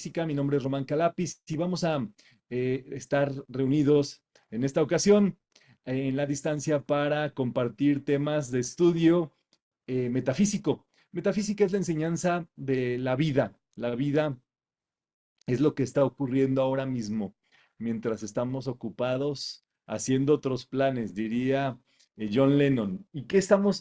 Metafísica. Mi nombre es Román Calapis y vamos a estar reunidos en esta ocasión en la distancia para compartir temas de estudio metafísico. Metafísica es la enseñanza de la vida. La vida es lo que está ocurriendo ahora mismo, mientras estamos ocupados haciendo otros planes, diría John Lennon. ¿Y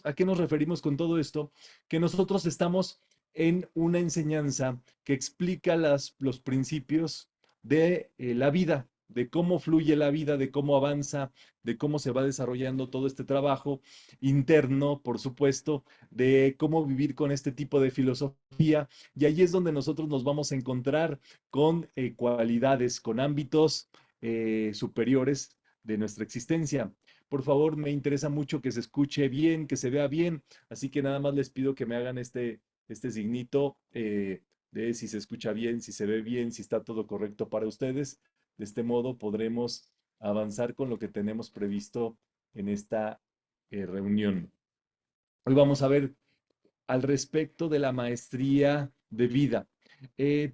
a qué nos referimos con todo esto? Que nosotros estamos en una enseñanza que explica los principios de la vida, de cómo fluye la vida, de cómo avanza, de cómo se va desarrollando todo este trabajo interno, por supuesto, de cómo vivir con este tipo de filosofía. Y ahí es donde nosotros nos vamos a encontrar con cualidades, con ámbitos superiores de nuestra existencia. Por favor, me interesa mucho que se escuche bien, que se vea bien, así que nada más les pido que me hagan este signito de si se escucha bien, si se ve bien, si está todo correcto para ustedes. De este modo podremos avanzar con lo que tenemos previsto en esta reunión. Hoy vamos a ver al respecto de la maestría de vida.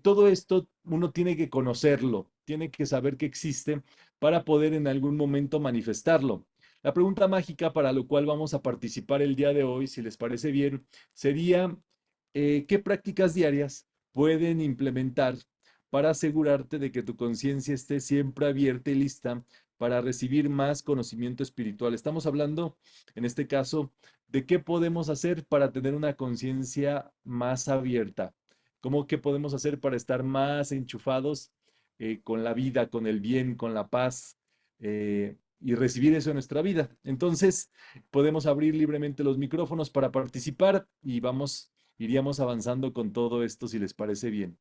Todo esto uno tiene que conocerlo, tiene que saber que existe para poder en algún momento manifestarlo. La pregunta mágica para lo cual vamos a participar el día de hoy, si les parece bien, sería ¿qué prácticas diarias pueden implementar para asegurarte de que tu conciencia esté siempre abierta y lista para recibir más conocimiento espiritual? Estamos hablando, en este caso, de qué podemos hacer para tener una conciencia más abierta. ¿Cómo qué podemos hacer para estar más enchufados con la vida, con el bien, con la paz y recibir eso en nuestra vida? Entonces, podemos abrir libremente los micrófonos para participar y iríamos avanzando con todo esto si les parece bien.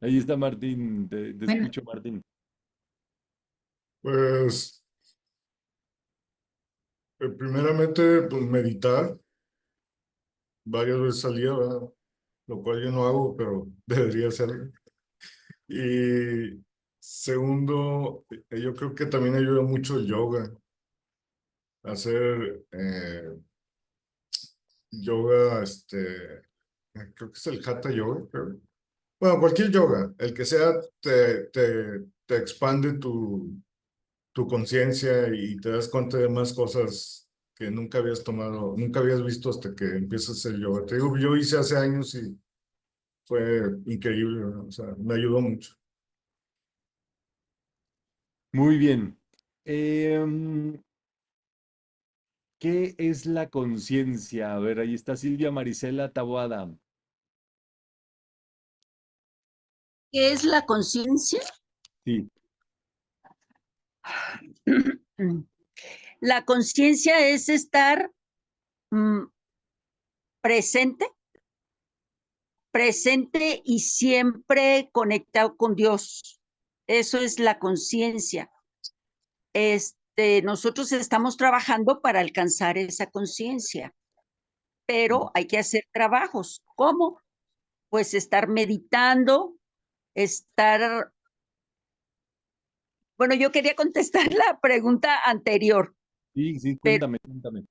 Ahí está Martín, te Bueno, escucho Martín. Pues, primeramente, pues meditar varias veces al día, ¿verdad? Lo cual yo no hago, pero debería hacerlo. Y segundo, yo creo que también ayuda mucho el yoga, hacer yoga, creo que es el Hatha Yoga, pero, bueno, cualquier yoga, el que sea, te expande tu conciencia y te das cuenta de más cosas que nunca habías tomado, nunca habías visto hasta que empiezas a hacer yoga. Te digo, yo hice hace años y fue increíble, ¿no? O sea, me ayudó mucho. Muy bien. ¿Qué es la conciencia? A ver, ahí está Silvia Marisela Taboada. ¿qué es la conciencia? Sí. La conciencia es estar mm, presente, presente y siempre conectado con Dios. Eso es la conciencia. Nosotros estamos trabajando para alcanzar esa conciencia, pero hay que hacer trabajos. ¿Cómo? Pues estar meditando, estar... Bueno, yo quería contestar la pregunta anterior, Sí, sí, pero cuéntame, cuéntame.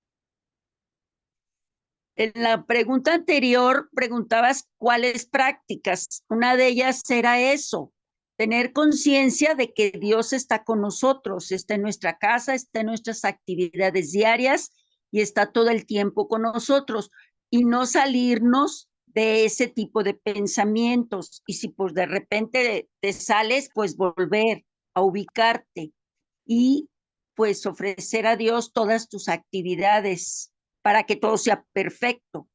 en la pregunta anterior preguntabas cuáles prácticas. Una de ellas era eso, tener conciencia de que Dios está con nosotros, está en nuestra casa, está en nuestras actividades diarias y está todo el tiempo con nosotros y no salirnos de ese tipo de pensamientos. Y si pues de repente te sales, pues volver a ubicarte y pues ofrecer a Dios todas tus actividades para que todo sea perfecto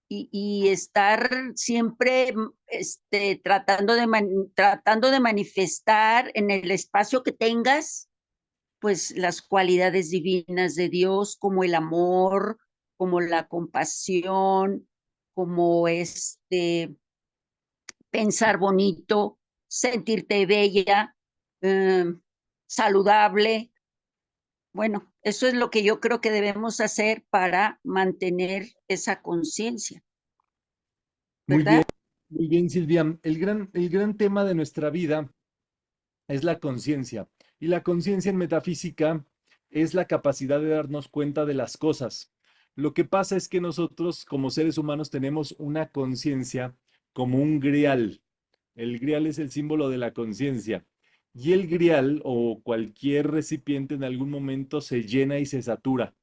y estar siempre tratando de manifestar en el espacio que tengas, pues las cualidades divinas de Dios, como el amor, como la compasión, como pensar bonito, sentirte bella, eh, saludable. Bueno, eso es lo que yo creo que debemos hacer para mantener esa conciencia, Muy ¿verdad? muy bien, Silvia. El gran tema de nuestra vida es la conciencia. Y la conciencia en metafísica es la capacidad de darnos cuenta de las cosas. Lo que pasa es que nosotros como seres humanos tenemos una conciencia como un grial. El grial es el símbolo de la conciencia. Y el grial o cualquier recipiente en algún momento se llena y se satura.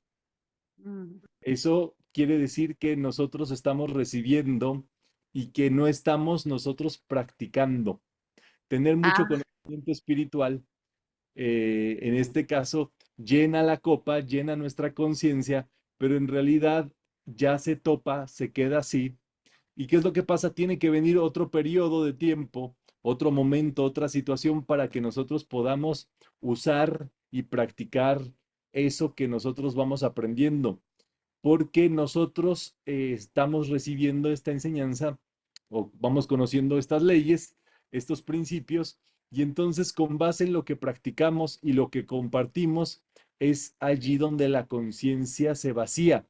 Mm, Eso quiere decir que nosotros estamos recibiendo y que no estamos nosotros practicando. Tener mucho ah, conocimiento espiritual, en este caso, llena la copa, llena nuestra conciencia, pero en realidad ya se topa, se queda así. ¿Y qué es lo que pasa? Tiene que venir otro periodo de tiempo, otro momento, otra situación para que nosotros podamos usar y practicar eso que nosotros vamos aprendiendo, porque nosotros estamos recibiendo esta enseñanza o vamos conociendo estas leyes, estos principios, y entonces con base en lo que practicamos y lo que compartimos, es allí donde la conciencia se vacía.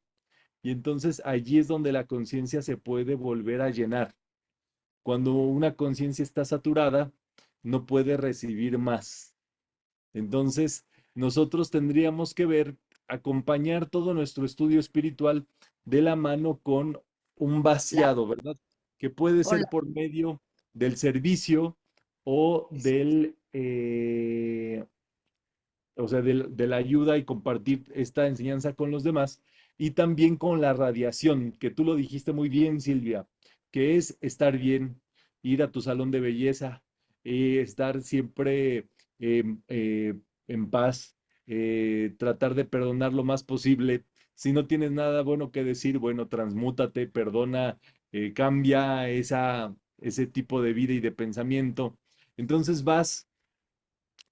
Y entonces allí es donde la conciencia se puede volver a llenar. Cuando una conciencia está saturada, no puede recibir más. Entonces, nosotros tendríamos que ver, acompañar todo nuestro estudio espiritual de la mano con un la, vaciado, ¿verdad? Que puede con ser la- por medio del servicio o o sea, de la ayuda y compartir esta enseñanza con los demás, y también con la radiación, que tú lo dijiste muy bien, Silvia, que es estar bien, ir a tu salón de belleza, estar siempre em, en paz, tratar de perdonar lo más posible. Si no tienes nada bueno que decir, bueno, transmútate, perdona, cambia ese tipo de vida y de pensamiento. Entonces vas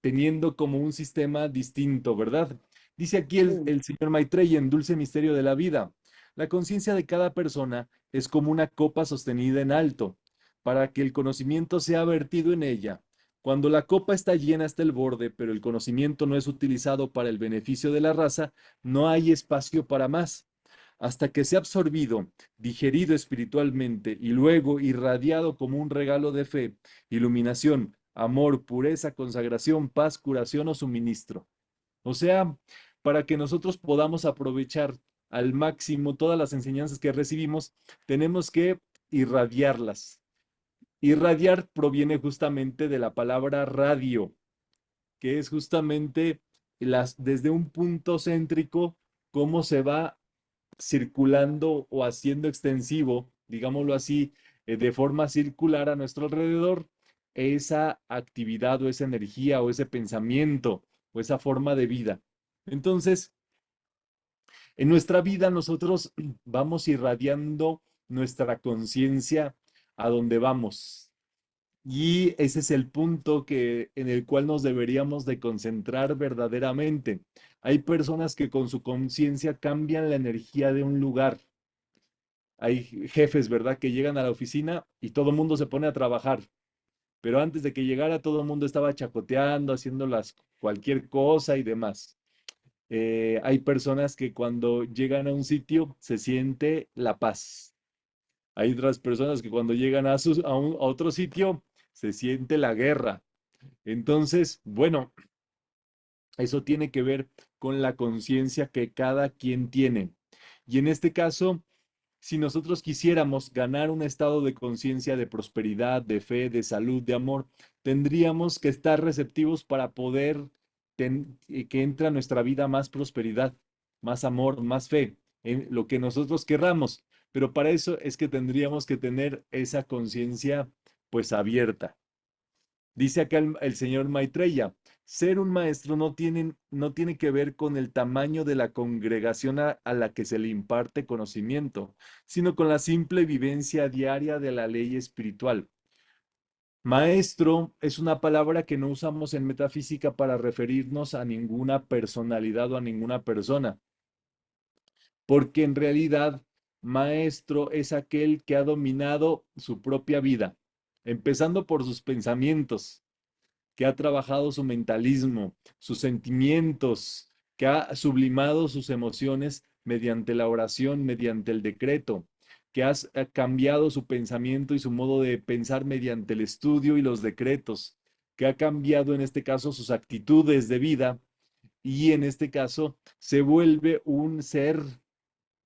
teniendo como un sistema distinto, ¿verdad? Dice aquí sí, el señor Maitreya en Dulce Misterio de la Vida: la conciencia de cada persona es como una copa sostenida en alto, para que el conocimiento sea vertido en ella. Cuando la copa está llena hasta el borde, pero el conocimiento no es utilizado para el beneficio de la raza, no hay espacio para más. Hasta que sea absorbido, digerido espiritualmente y luego irradiado como un regalo de fe, iluminación, amor, pureza, consagración, paz, curación o suministro. O sea, para que nosotros podamos aprovechar al máximo todas las enseñanzas que recibimos, tenemos que irradiarlas. Irradiar proviene justamente de la palabra radio, que es justamente desde un punto céntrico, cómo se va circulando o haciendo extensivo, digámoslo así, de forma circular a nuestro alrededor, esa actividad o esa energía o ese pensamiento o esa forma de vida. Entonces, en nuestra vida nosotros vamos irradiando nuestra conciencia a donde vamos. Y ese es el punto en el cual nos deberíamos de concentrar verdaderamente. Hay personas que con su conciencia cambian la energía de un lugar. Hay jefes, ¿verdad?, que llegan a la oficina y todo el mundo se pone a trabajar, pero antes de que llegara todo el mundo estaba chacoteando, haciendo cualquier cosa y demás. Hay personas que cuando llegan a un sitio se siente la paz. Hay otras personas que cuando llegan a otro sitio se siente la guerra. Entonces, bueno, eso tiene que ver con la conciencia que cada quien tiene. Y en este caso, si nosotros quisiéramos ganar un estado de conciencia de prosperidad, de fe, de salud, de amor, tendríamos que estar receptivos para poder que entre a nuestra vida más prosperidad, más amor, más fe, en lo que nosotros querramos. Pero para eso es que tendríamos que tener esa conciencia pues abierta. Dice acá el señor Maitreya: ser un maestro no tiene que ver con el tamaño de la congregación a la que se le imparte conocimiento, sino con la simple vivencia diaria de la ley espiritual. Maestro es una palabra que no usamos en metafísica para referirnos a ninguna personalidad o a ninguna persona, porque en realidad maestro es aquel que ha dominado su propia vida, empezando por sus pensamientos. que ha trabajado su mentalismo, sus sentimientos, que ha sublimado sus emociones mediante la oración, mediante el decreto, que ha cambiado su pensamiento y su modo de pensar mediante el estudio y los decretos, que ha cambiado en este caso sus actitudes de vida y en este caso se vuelve un ser,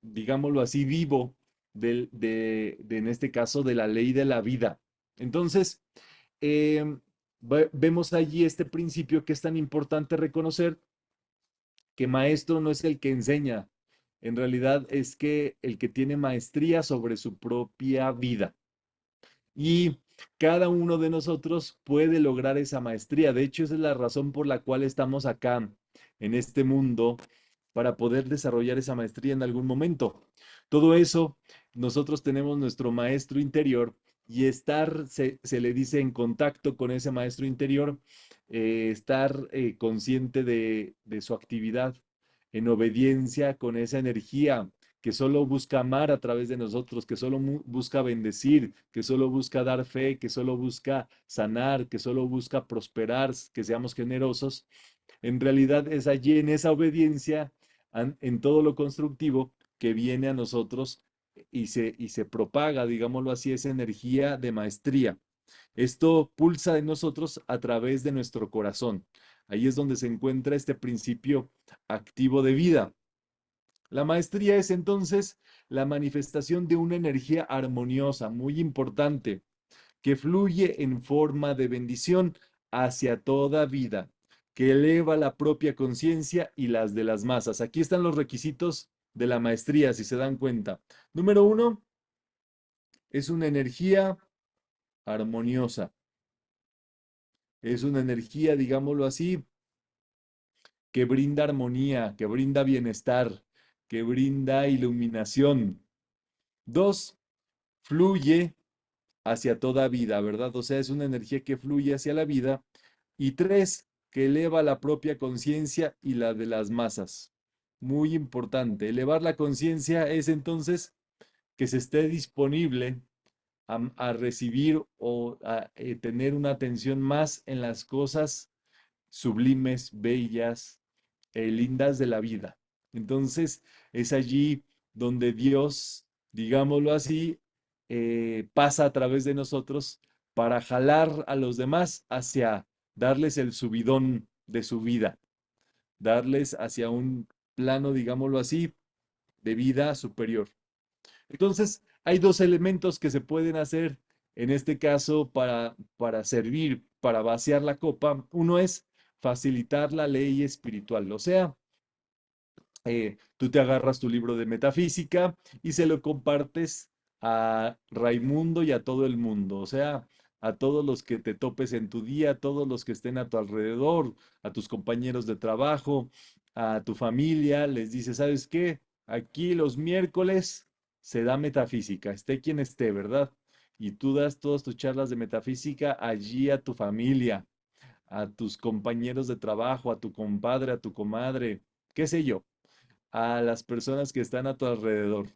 digámoslo así, vivo en este caso de la ley de la vida. Entonces, eh, vemos allí este principio que es tan importante reconocer, que maestro no es el que enseña, en realidad es que el que tiene maestría sobre su propia vida. Y cada uno de nosotros puede lograr esa maestría. De hecho, esa es la razón por la cual estamos acá en este mundo, para poder desarrollar esa maestría en algún momento. Todo eso, nosotros tenemos nuestro maestro interior y estar, se le dice, en contacto con ese maestro interior, estar consciente de su actividad, en obediencia con esa energía que solo busca amar a través de nosotros, que solo busca bendecir, que solo busca dar fe, que solo busca sanar, que solo busca prosperar, que seamos generosos. En realidad es allí en esa obediencia, en todo lo constructivo, que viene a nosotros y se propaga, digámoslo así, esa energía de maestría. Esto pulsa de nosotros a través de nuestro corazón. Ahí es donde se encuentra este principio activo de vida. La maestría es entonces la manifestación de una energía armoniosa, muy importante, que fluye en forma de bendición hacia toda vida, que eleva la propia conciencia y las de las masas. Aquí están los requisitos de la maestría, si se dan cuenta. Número uno, es una energía armoniosa. Es una energía, digámoslo así, que brinda armonía, que brinda bienestar, que brinda iluminación. Dos, fluye hacia toda vida, ¿verdad? O sea, es una energía que fluye hacia la vida. Y tres, que eleva la propia conciencia y la de las masas. Muy importante. Elevar la conciencia es entonces que se esté disponible a recibir o a tener una atención más en las cosas sublimes, bellas, lindas de la vida. Entonces, es allí donde Dios, digámoslo así, pasa a través de nosotros para jalar a los demás hacia darles el subidón de su vida, darles hacia un plano, digámoslo así, de vida superior. Entonces, hay dos elementos que se pueden hacer en este caso para servir, para vaciar la copa. Uno es facilitar la ley espiritual, o sea, tú te agarras tu libro de metafísica y se lo compartes a Raimundo y a todo el mundo, o sea, a todos los que te topes en tu día, a todos los que estén a tu alrededor, a tus compañeros de trabajo, a tu familia, les dices, ¿sabes qué? Aquí los miércoles se da metafísica, esté quien esté, ¿verdad? Y tú das todas tus charlas de metafísica allí a tu familia, a tus compañeros de trabajo, a tu compadre, a tu comadre, qué sé yo, a las personas que están a tu alrededor.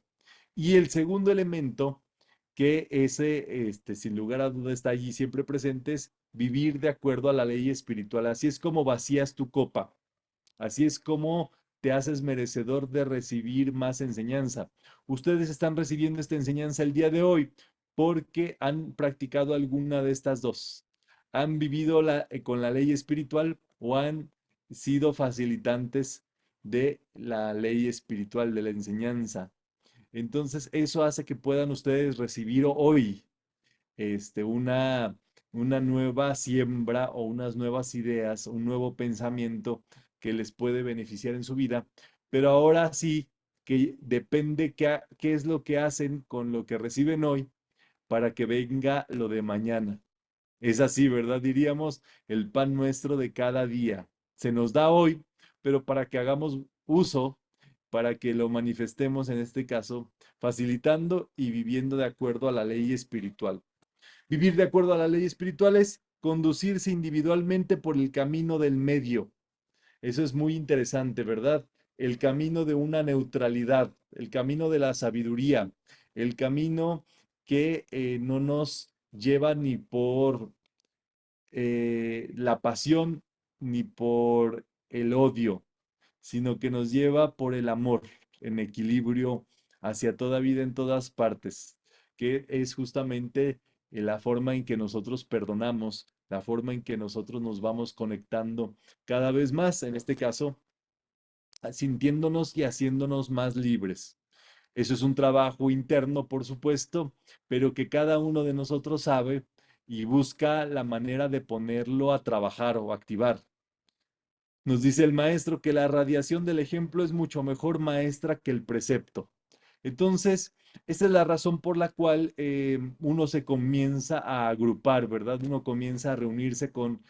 Y el segundo elemento, que ese, sin lugar a duda, está allí siempre presente, es vivir de acuerdo a la ley espiritual. Así es como vacías tu copa. Así es como te haces merecedor de recibir más enseñanza. Ustedes están recibiendo esta enseñanza el día de hoy porque han practicado alguna de estas dos. Han vivido con la ley espiritual o han sido facilitantes de la ley espiritual, de la enseñanza. Entonces, eso hace que puedan ustedes recibir hoy una nueva siembra o unas nuevas ideas, un nuevo pensamiento que les puede beneficiar en su vida. Pero ahora sí que depende qué es lo que hacen con lo que reciben hoy para que venga lo de mañana. Es así, ¿verdad? Diríamos el pan nuestro de cada día. Se nos da hoy, pero para que hagamos uso, para que lo manifestemos en este caso, facilitando y viviendo de acuerdo a la ley espiritual. Vivir de acuerdo a la ley espiritual es conducirse individualmente por el camino del medio. Eso es muy interesante, ¿verdad? El camino de una neutralidad, el camino de la sabiduría, el camino que no nos lleva ni por la pasión ni por el odio, sino que nos lleva por el amor en equilibrio hacia toda vida en todas partes, que es justamente la forma en que nosotros perdonamos, la forma en que nosotros nos vamos conectando cada vez más, en este caso, sintiéndonos y haciéndonos más libres. Eso es un trabajo interno, por supuesto, pero que cada uno de nosotros sabe y busca la manera de ponerlo a trabajar o activar. Nos dice el maestro que la radiación del ejemplo es mucho mejor maestra que el precepto. Entonces, esa es la razón por la cual uno se comienza a agrupar, ¿verdad? Uno comienza a reunirse con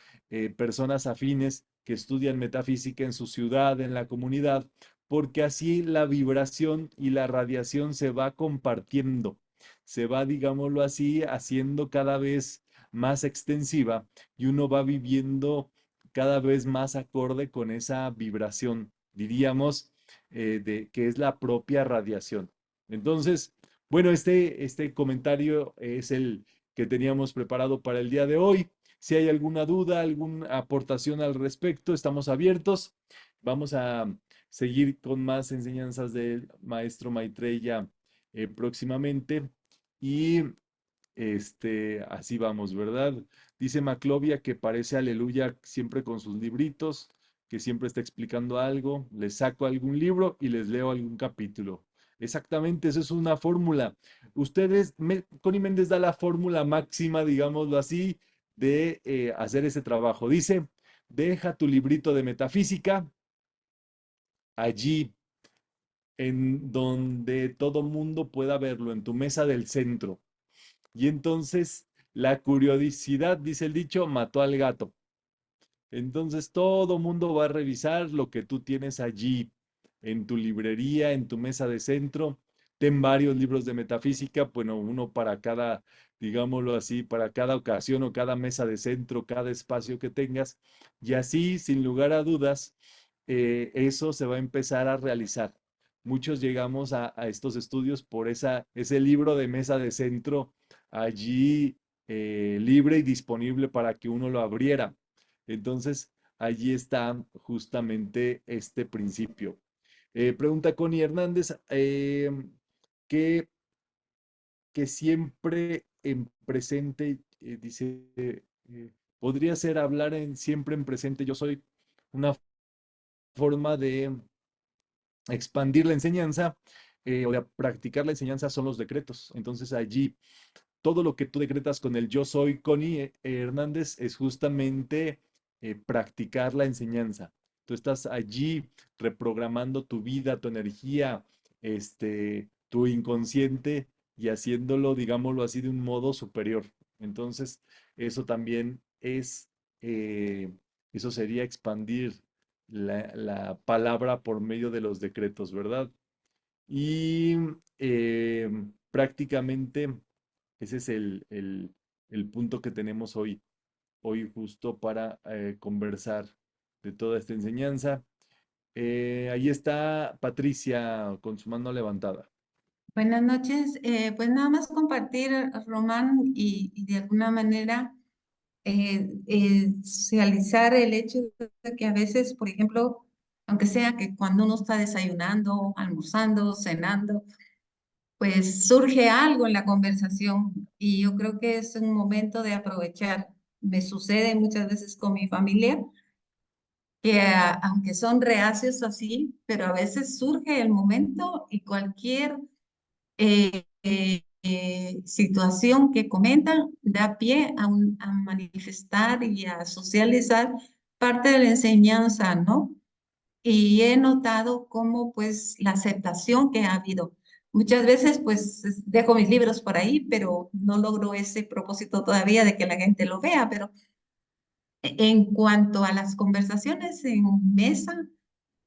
personas afines que estudian metafísica en su ciudad, en la comunidad, porque así la vibración y la radiación se va compartiendo, se va, digámoslo así, haciendo cada vez más extensiva y uno va viviendo cada vez más acorde con esa vibración, diríamos, de que es la propia radiación. Entonces, bueno, este comentario es el que teníamos preparado para el día de hoy. Si hay alguna duda, alguna aportación al respecto, estamos abiertos. Vamos a seguir con más enseñanzas del maestro Maitreya próximamente. Y así vamos, ¿verdad? Dice Maclovia que parece Aleluya siempre con sus libritos, que siempre está explicando algo. Les saco algún libro y les leo algún capítulo. Exactamente, eso es una fórmula. Connie Méndez da la fórmula máxima, digámoslo así, de hacer ese trabajo. Dice, deja tu librito de metafísica allí, en donde todo mundo pueda verlo, en tu mesa del centro. Y entonces la curiosidad, dice el dicho, mató al gato. Entonces todo mundo va a revisar lo que tú tienes allí en tu librería, en tu mesa de centro. Ten varios libros de metafísica, bueno, uno para cada, digámoslo así, para cada ocasión o cada mesa de centro, cada espacio que tengas. Y así, sin lugar a dudas, eso se va a empezar a realizar. Muchos llegamos a estos estudios por ese libro de mesa de centro allí libre y disponible para que uno lo abriera. Entonces, allí está justamente este principio. Pregunta Connie Hernández, que siempre en presente, dice, podría ser hablar siempre en presente. Yo soy una forma de expandir la enseñanza o de practicar la enseñanza son los decretos. Entonces allí todo lo que tú decretas con el yo soy, Connie Hernández, es justamente practicar la enseñanza. Tú estás allí reprogramando tu vida, tu energía, tu inconsciente y haciéndolo, digámoslo así, de un modo superior. Entonces, eso también eh, eso sería expandir la palabra por medio de los decretos, ¿verdad? Y prácticamente ese es el punto que tenemos hoy justo para conversar de toda esta enseñanza. Ahí está Patricia con su mano levantada. Buenas noches. Pues nada más compartir, Román, y de alguna manera socializar el hecho de que a veces, por ejemplo, aunque sea que cuando uno está desayunando, almorzando, cenando, pues surge algo en la conversación y yo creo que es un momento de aprovechar. Me sucede muchas veces con mi familia que aunque son reacios así, pero a veces surge el momento y cualquier situación que comentan da pie a manifestar y a socializar parte de la enseñanza, ¿no? Y he notado cómo pues la aceptación que ha habido. Muchas veces pues dejo mis libros por ahí, pero no logro ese propósito todavía de que la gente lo vea, pero en cuanto a las conversaciones en mesa,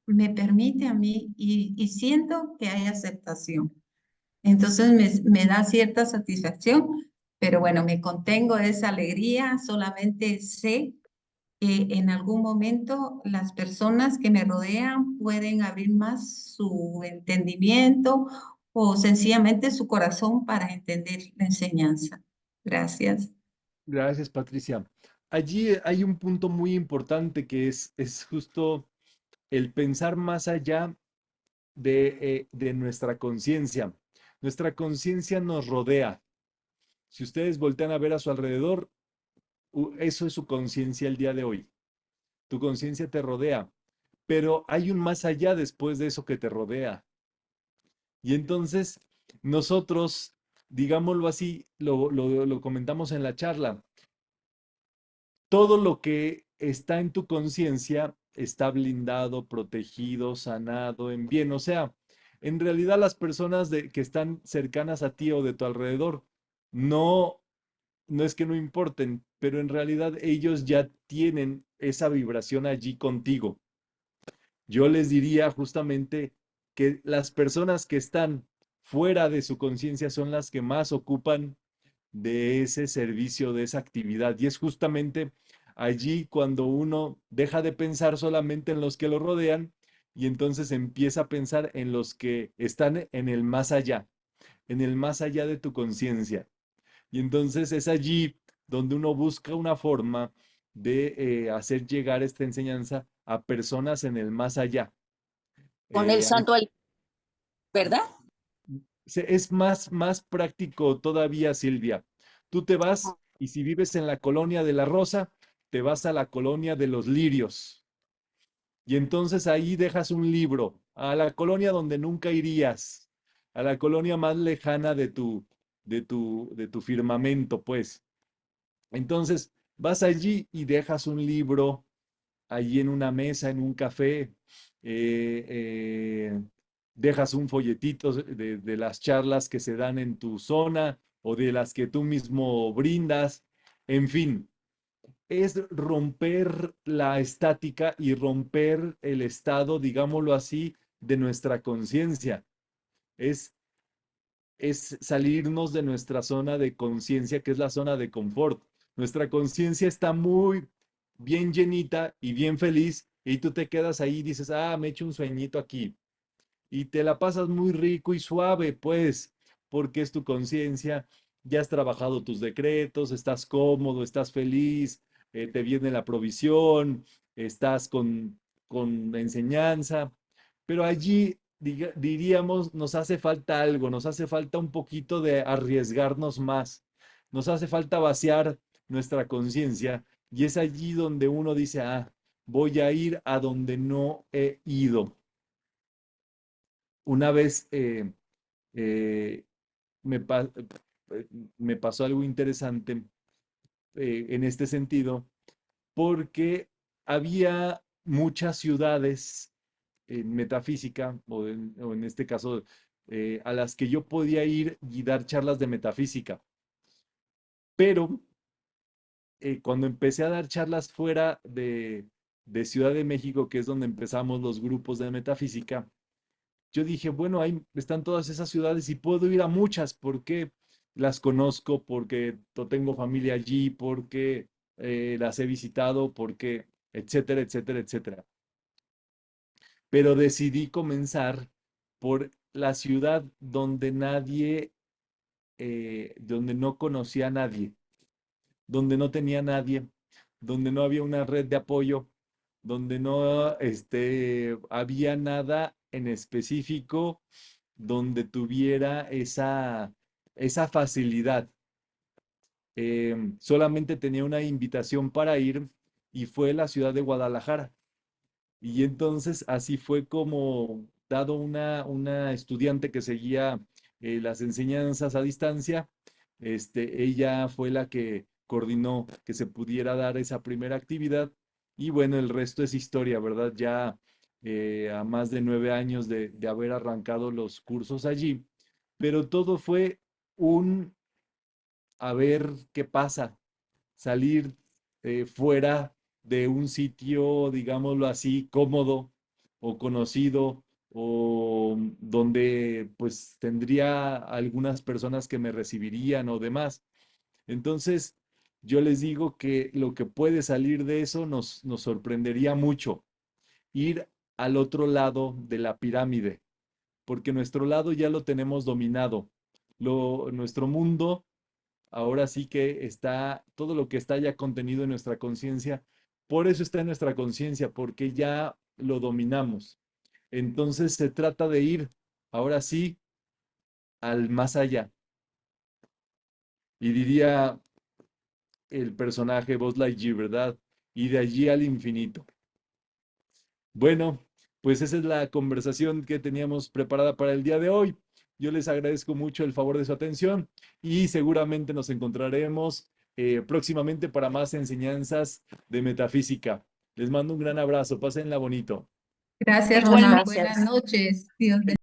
me permite a mí y siento que hay aceptación. Entonces me da cierta satisfacción, pero bueno, me contengo de esa alegría, solamente sé que en algún momento las personas que me rodean pueden abrir más su entendimiento o sencillamente su corazón para entender la enseñanza. Gracias. Gracias, Patricia. allí hay un punto muy importante que es justo el pensar más allá de nuestra conciencia. Nuestra conciencia nos rodea. Si ustedes voltean a ver a su alrededor, eso es su conciencia el día de hoy. Tu conciencia te rodea, pero hay un más allá después de eso que te rodea. Y entonces nosotros, digámoslo así, lo comentamos en la charla, todo lo que está en tu conciencia está blindado, protegido, sanado, en bien. O sea, en realidad las personas que están cercanas a ti o de tu alrededor, no, no es que no importen, pero en realidad ellos ya tienen esa vibración allí contigo. Yo les diría justamente que las personas que están fuera de su conciencia son las que más ocupan de ese servicio, de esa actividad. Y es justamente allí cuando uno deja de pensar solamente en los que lo rodean y entonces empieza a pensar en los que están en el más allá de tu conciencia. Y entonces es allí donde uno busca una forma de hacer llegar esta enseñanza a personas en el más allá. Con el Eh, santo, ¿verdad? es más práctico todavía, Silvia. Tú te vas y si vives en la colonia de la Rosa, te vas a la colonia de los Lirios. Y entonces ahí dejas un libro a la colonia donde nunca irías, a la colonia más lejana de tu firmamento, pues. Entonces vas allí y dejas un libro allí en una mesa, en un café, dejas un folletito de las charlas que se dan en tu zona o de las que tú mismo brindas, en fin, es romper la estática y romper el estado, digámoslo así, de nuestra conciencia. Es, es salirnos de nuestra zona de conciencia, que es la zona de confort. Nuestra conciencia está muy bien llenita y bien feliz, y tú te quedas ahí y dices, me echo un sueñito aquí. Y te la pasas muy rico y suave, pues, porque es tu conciencia, ya has trabajado tus decretos, estás cómodo, estás feliz, te viene la provisión, estás con enseñanza, pero allí diríamos, nos hace falta algo, nos hace falta un poquito de arriesgarnos más, nos hace falta vaciar nuestra conciencia y es allí donde uno dice, voy a ir a donde no he ido. Una vez eh, me, pa- me pasó algo interesante en este sentido, porque había muchas ciudades en metafísica, o en este caso, a las que yo podía ir y dar charlas de metafísica. Pero cuando empecé a dar charlas fuera de Ciudad de México, que es donde empezamos los grupos de metafísica, yo dije, bueno, ahí están todas esas ciudades y puedo ir a muchas porque las conozco, porque tengo familia allí, porque las he visitado, porque, etcétera, etcétera, etcétera. Pero decidí comenzar por la ciudad donde donde no conocía a nadie, donde no tenía nadie, donde no había una red de apoyo, donde no había nada en específico donde tuviera esa facilidad. Solamente tenía una invitación para ir y fue la ciudad de Guadalajara. Y entonces así fue como, dado una estudiante que seguía las enseñanzas a distancia, ella fue la que coordinó que se pudiera dar esa primera actividad. Y bueno, el resto es historia, ¿verdad? Ya a más de 9 años de haber arrancado los cursos allí, pero todo fue un a ver qué pasa, salir fuera de un sitio, digámoslo así, cómodo o conocido o donde pues tendría algunas personas que me recibirían o demás. Entonces, yo les digo que lo que puede salir de eso nos sorprendería mucho, ir al otro lado de la pirámide, porque nuestro lado ya lo tenemos dominado. Nuestro mundo ahora sí que está todo lo que está ya contenido en nuestra conciencia. Por eso está en nuestra conciencia, porque ya lo dominamos. Entonces se trata de ir, ahora sí, al más allá. Y diría el personaje Buzz Lightyear, ¿verdad? Y de allí al infinito. Bueno, pues esa es la conversación que teníamos preparada para el día de hoy. Yo les agradezco mucho el favor de su atención y seguramente nos encontraremos próximamente para más enseñanzas de metafísica. Les mando un gran abrazo, pásenla bonito. Gracias, Ronald. Buenas noches. Dios bendiga.